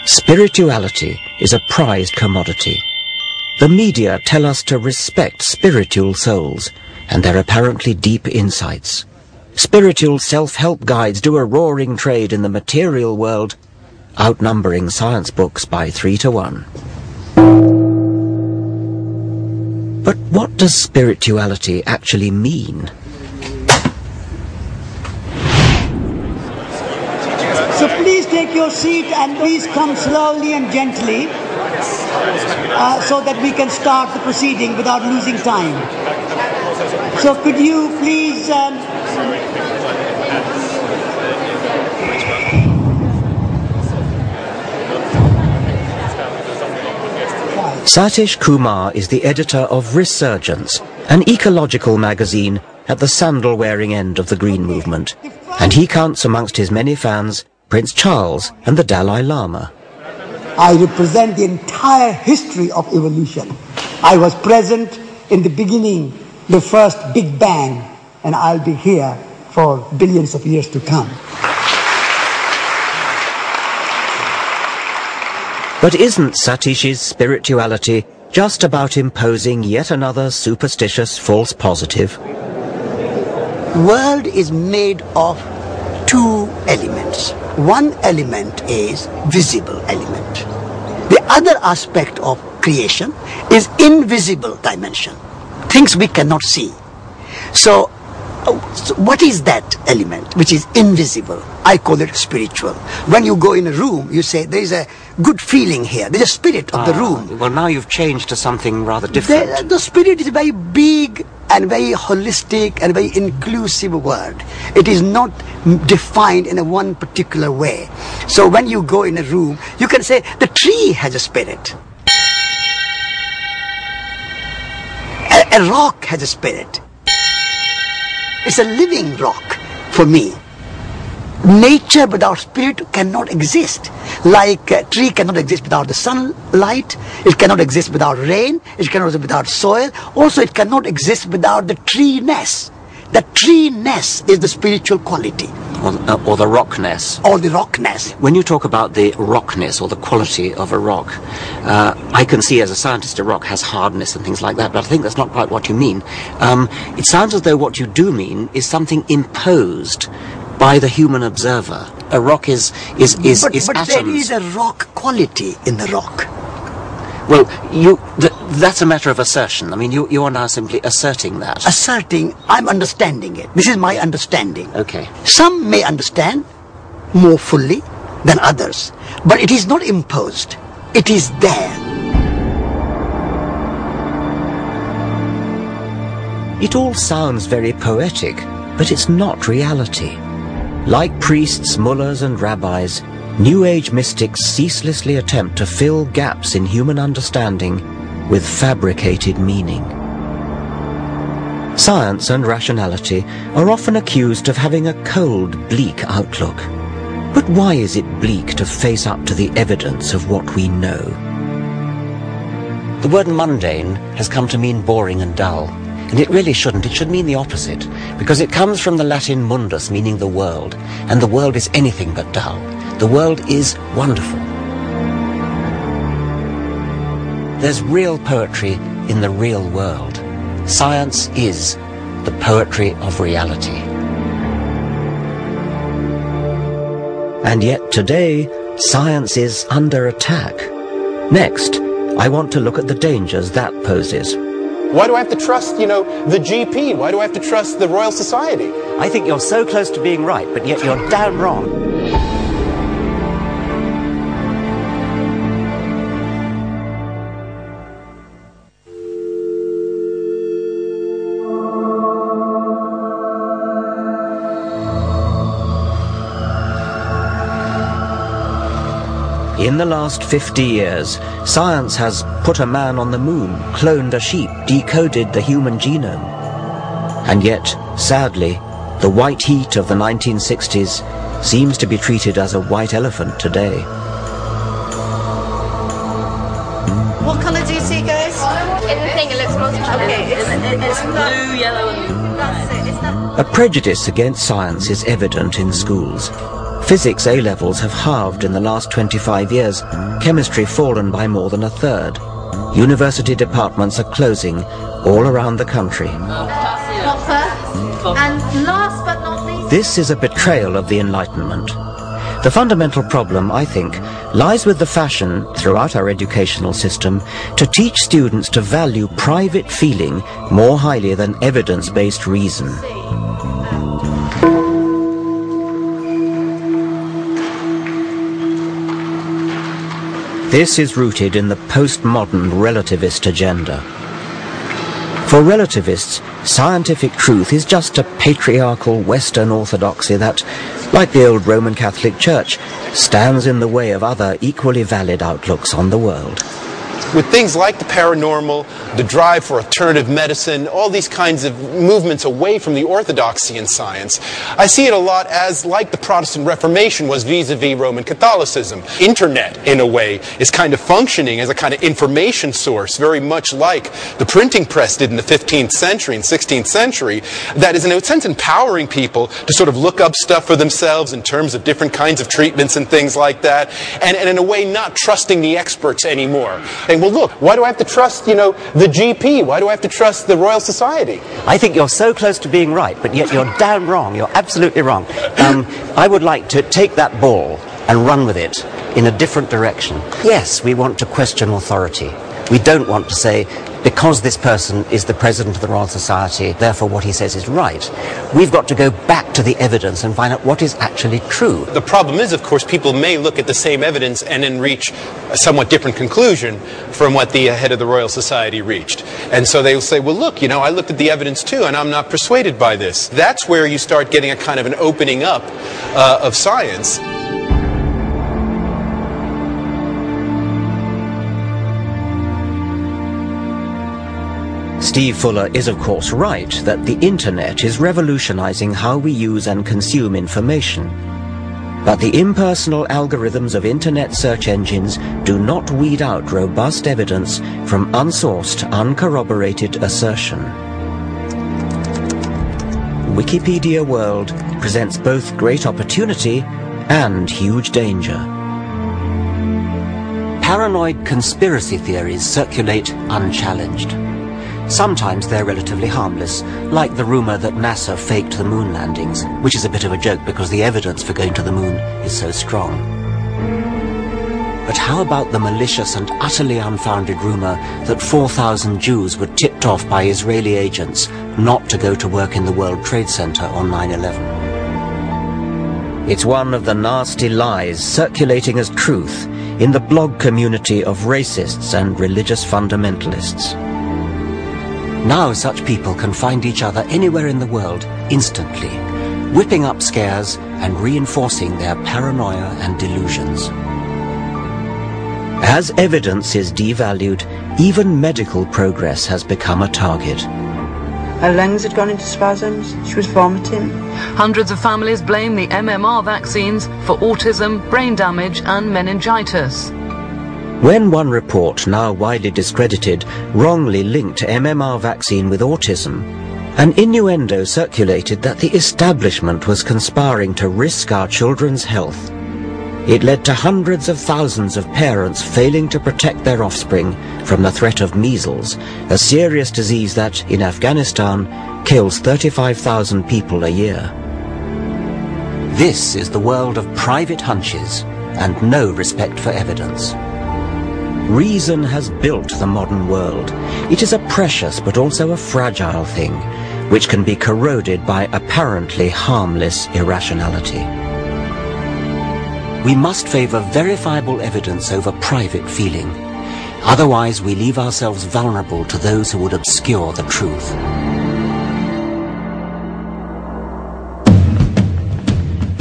Spirituality is a prized commodity. The media tell us to respect spiritual souls and their apparently deep insights. Spiritual self-help guides do a roaring trade in the material world, outnumbering science books by 3 to 1. But what does spirituality actually mean? So please take your seat and please come slowly and gently so that we can start the proceeding without losing time. So could you please... Satish Kumar is the editor of Resurgence, an ecological magazine at the sandal-wearing end of the Green Movement, and he counts amongst his many fans Prince Charles and the Dalai Lama. I represent the entire history of evolution. I was present in the beginning, the first Big Bang, and I'll be here for billions of years to come. But isn't Satish's spirituality just about imposing yet another superstitious false positive? The world is made of two elements. One element is visible element. The other aspect of creation is invisible dimension, things we cannot see. So what is that element which is invisible? I call it spiritual. When you go in a room, you say there is a good feeling here. There's a spirit of the room. Well, now you've changed to something rather different. The spirit is a very big and very holistic and very inclusive word. It is not defined in a one particular way. So when you go in a room, you can say the tree has a spirit. A rock has a spirit. It's a living rock for me. Nature without spirit cannot exist. Like a tree cannot exist without the sunlight, it cannot exist without rain, it cannot exist without soil, also it cannot exist without the tree-ness. The tree-ness is the spiritual quality. Or the rockness. Or the rockness. When you talk about the rockness or the quality of a rock, I can see as a scientist a rock has hardness and things like that, but I think that's not quite what you mean. It sounds as though what you do mean is something imposed by the human observer. A rock is atoms. But there is a rock quality in the rock. Well, that's a matter of assertion. I mean, you are now simply asserting that. Asserting, I'm understanding it. This is my understanding. Okay. Some may understand more fully than others, but it is not imposed. It is there. It all sounds very poetic, but it's not reality. Like priests, mullahs and rabbis, New Age mystics ceaselessly attempt to fill gaps in human understanding with fabricated meaning. Science and rationality are often accused of having a cold, bleak outlook. But why is it bleak to face up to the evidence of what we know? The word mundane has come to mean boring and dull. And it really shouldn't. It should mean the opposite, because it comes from the Latin mundus, meaning the world, and the world is anything but dull. The world is wonderful. There's real poetry in the real world. Science is the poetry of reality. And yet today, science is under attack. Next, I want to look at the dangers that poses. Why do I have to trust, the GP? Why do I have to trust the Royal Society? I think you're so close to being right, but yet you're damn wrong. In the last 50 years, science has put a man on the moon, cloned a sheep, decoded the human genome. And yet, sadly, the white heat of the 1960s seems to be treated as a white elephant today. What colour do you see, guys? In the thing, it looks multicolored. Okay, it's blue, yellow and... That's it. A prejudice against science is evident in schools. Physics A-levels have halved in the last 25 years, chemistry fallen by more than a third. University departments are closing all around the country. Not first. And last but not least... This is a betrayal of the Enlightenment. The fundamental problem, I think, lies with the fashion throughout our educational system to teach students to value private feeling more highly than evidence-based reason. This is rooted in the postmodern relativist agenda. For relativists, scientific truth is just a patriarchal Western orthodoxy that, like the old Roman Catholic Church, stands in the way of other equally valid outlooks on the world. With things like the paranormal, the drive for alternative medicine, all these kinds of movements away from the orthodoxy in science, I see it a lot as like the Protestant Reformation was vis-a-vis Roman Catholicism. Internet, in a way, is kind of functioning as a kind of information source, very much like the printing press did in the 15th century and 16th century, that is in a sense empowering people to sort of look up stuff for themselves in terms of different kinds of treatments and things like that, and in a way not trusting the experts anymore. Saying, well, look, why do I have to trust, the GP? Why do I have to trust the Royal Society? I think you're so close to being right, but yet you're damn wrong. You're absolutely wrong. I would like to take that ball and run with it in a different direction. Yes, we want to question authority. We don't want to say, because this person is the president of the Royal Society, therefore what he says is right. We've got to go back to the evidence and find out what is actually true. The problem is, of course, people may look at the same evidence and then reach a somewhat different conclusion from what the head of the Royal Society reached. And so they'll say, well, look, I looked at the evidence too, and I'm not persuaded by this. That's where you start getting a kind of an opening up of science. Steve Fuller is of course right that the internet is revolutionizing how we use and consume information. But the impersonal algorithms of internet search engines do not weed out robust evidence from unsourced, uncorroborated assertion. Wikipedia World presents both great opportunity and huge danger. Paranoid conspiracy theories circulate unchallenged. Sometimes they're relatively harmless, like the rumor that NASA faked the moon landings, which is a bit of a joke because the evidence for going to the moon is so strong. But how about the malicious and utterly unfounded rumor that 4,000 Jews were tipped off by Israeli agents not to go to work in the World Trade Center on 9/11? It's one of the nasty lies circulating as truth in the blog community of racists and religious fundamentalists. Now such people can find each other anywhere in the world instantly, whipping up scares and reinforcing their paranoia and delusions. As evidence is devalued, even medical progress has become a target. Her lungs had gone into spasms, she was vomiting. Hundreds of families blame the MMR vaccines for autism, brain damage and meningitis. When one report, now widely discredited, wrongly linked MMR vaccine with autism, an innuendo circulated that the establishment was conspiring to risk our children's health. It led to hundreds of thousands of parents failing to protect their offspring from the threat of measles, a serious disease that, in Afghanistan, kills 35,000 people a year. This is the world of private hunches and no respect for evidence. Reason has built the modern world. It is a precious but also a fragile thing, which can be corroded by apparently harmless irrationality. We must favor verifiable evidence over private feeling. Otherwise, we leave ourselves vulnerable to those who would obscure the truth.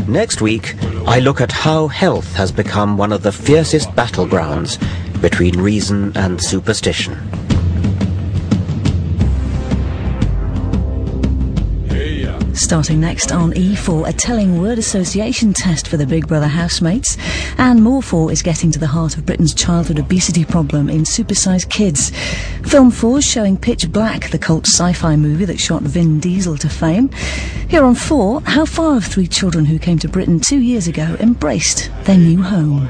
Next week, I look at how health has become one of the fiercest battlegrounds between reason and superstition. Starting next on E4, a telling word association test for the Big Brother housemates. And More 4 is getting to the heart of Britain's childhood obesity problem in Supersized Kids. Film 4 is showing Pitch Black, the cult sci-fi movie that shot Vin Diesel to fame. Here on 4, how far have 3 children who came to Britain 2 years ago embraced their new home?